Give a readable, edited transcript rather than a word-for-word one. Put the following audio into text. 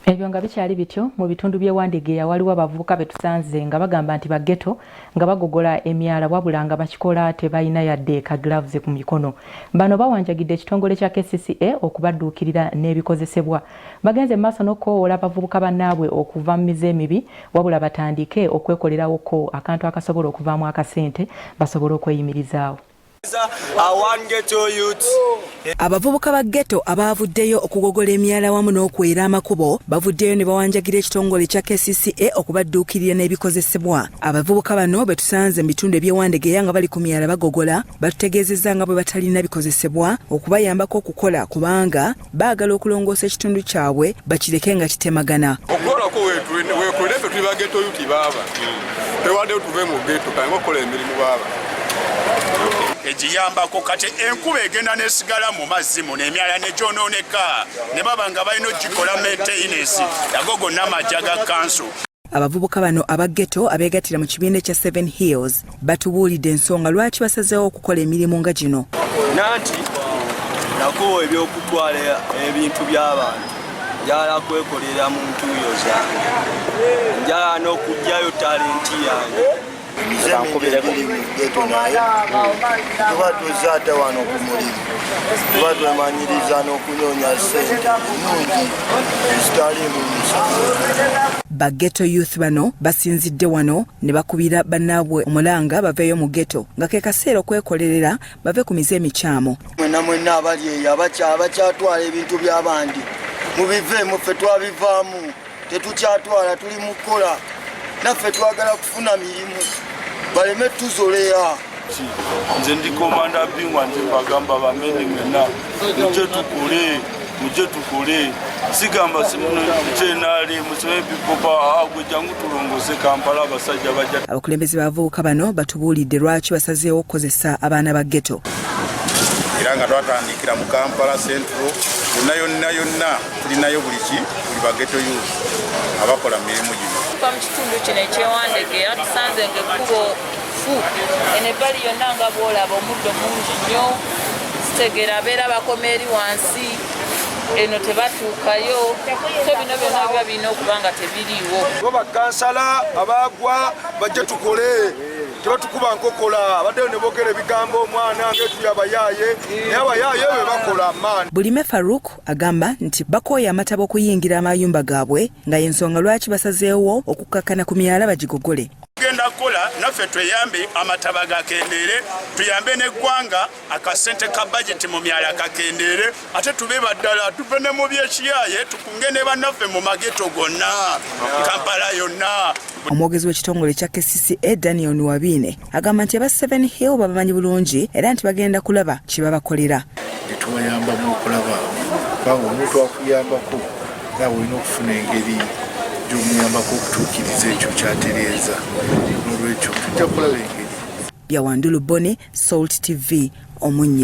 Ebyo nga bikyali bityo mu bitundu by'Ewandegeya waliwo abavubuka betusanze nga bagamba nti ba ghetto nga bagogola emyala wabula nga bakikola tebalina yadde ka gloves ku mikono. Bano bawanjagidde ekitongole kya KCCA okubadduukirira n'ebikozesebwa. Bagenze maaso n'okukoowoola abavubuka bannaabwe okuva mu mize emibi wabula batandike okwekolerawoko akantu akasobola okuvaamu akasente basobole okweyimirizaawo. Abavubuka ba ghetto abavuddeyo okugogola emyala wamu n'okwera amakubo bavuddeyo ne bawanjagira ekitongole kya KCCA okubadduukirira n'ebikozesebwa. Abavubuka bano betusanze mu bitundu eby'Ewandegeya nga bali ku myala bagogola batutegeezezza nga bwe batalina bikozesebwa okubayambako okukola kubanga baagala okulongoosa ekitundu kyabwe bakireke nga kitemagana. Okukolako weekolere ffe tuli ba ghetto youth baaba tewaddeyo tuve mu ghetto kange okukola emirimu baaba ejiyambako kati enkuba egenda nesigala mu mazzi muno emyala negyonooneka ne baba nga balina okikola maintenance ago gonna amagye ga kanso. Abavubuka bano aba ghetto abeegattira mu kibiina kya 7 Hills batubuulidde ensonga lwaki basazeewo okukola emirimu nga gino. Nanti nakowa ebyokutwala ebintu by'abantu njala kwekolera mu ntuuyo zange njala n'okugyayo talenti yange. Emizembe ebiri mu ghetto naye tuba tuzaate wano ku mulimu tuba twemanyiriza n'okunoonya ssente ennungi ezitaliimu misango. Ba ghetto youth bano basinzidde wano ne bakubira bannaabwe omulanga baveeyo mu ghetto nga ke kaseera okwekolerera bave ku mize emikyamu. Mwenna abali eyo abakyatwala ebintu by'abandi mubiveemu ffe twabivaamu tetukyatwala tuli mu kukola naffe twagala kufuna mirimu baleme tuzolera. Nze ndi komanda bingwa nze bagamba bamenye mwenna muje tukole sigamba simunojenali musime pipopa agwe jangu tulongose Kampala abasajja bajja. Abakulembeze b'abavubuka bano batubuulidde lwaki basazeewo okukozesa abaana ba ghetto. Era nga twatandikira mu Kampala Central yonna tulinayo buli ba ghetto youth abakola mirimu gino. Mu kitundu kino eky'Ewandegeya tusanze ng'ekkubo fu enebbali yonna nga bw'olaba omuddo mungi nnyo sitegera abeera bakoma eri wansi eno tebatuukayo so bino byonna biba birina okuba nga tebiriiwo. Bo bakansala abaagwa bajje tukole tebatukuba nkokola abaddeyo ne boogera ebigambo omwana ng'etuli abayaaye naye abayaaye be bakola amaani. Bulime Farouk agamba nti bakooye amataba okuyingira amayumba gaabwe nga y'ensonga lwaki basazeewo okukakkana ku myala bagigogole. Tugenda kukola naffe tweyambe amataba gakendeere tuyambe n'eggwanga akasente ka budget mu myala kakendeere ate tube baddala tuve ne mu byekiyaaye tukunge ne bannaffe mu mageto gonna Kampala yonna. Omwogezi w'ekitongole kya KCCA Daniel Wabine agamba nti aba 7 Hill babamanyi bulungi era nti bagenda kulaba kye babakolera. Tubayambamu okulaba kubanga omuntu akuyambako nawe olina okufuna engeri gy'omuyambako okutuukiriza ekyo kyatereeza n'olwekyo tujja kulaba engeri. Byawandulu Bone, Salt TV, Omunyo.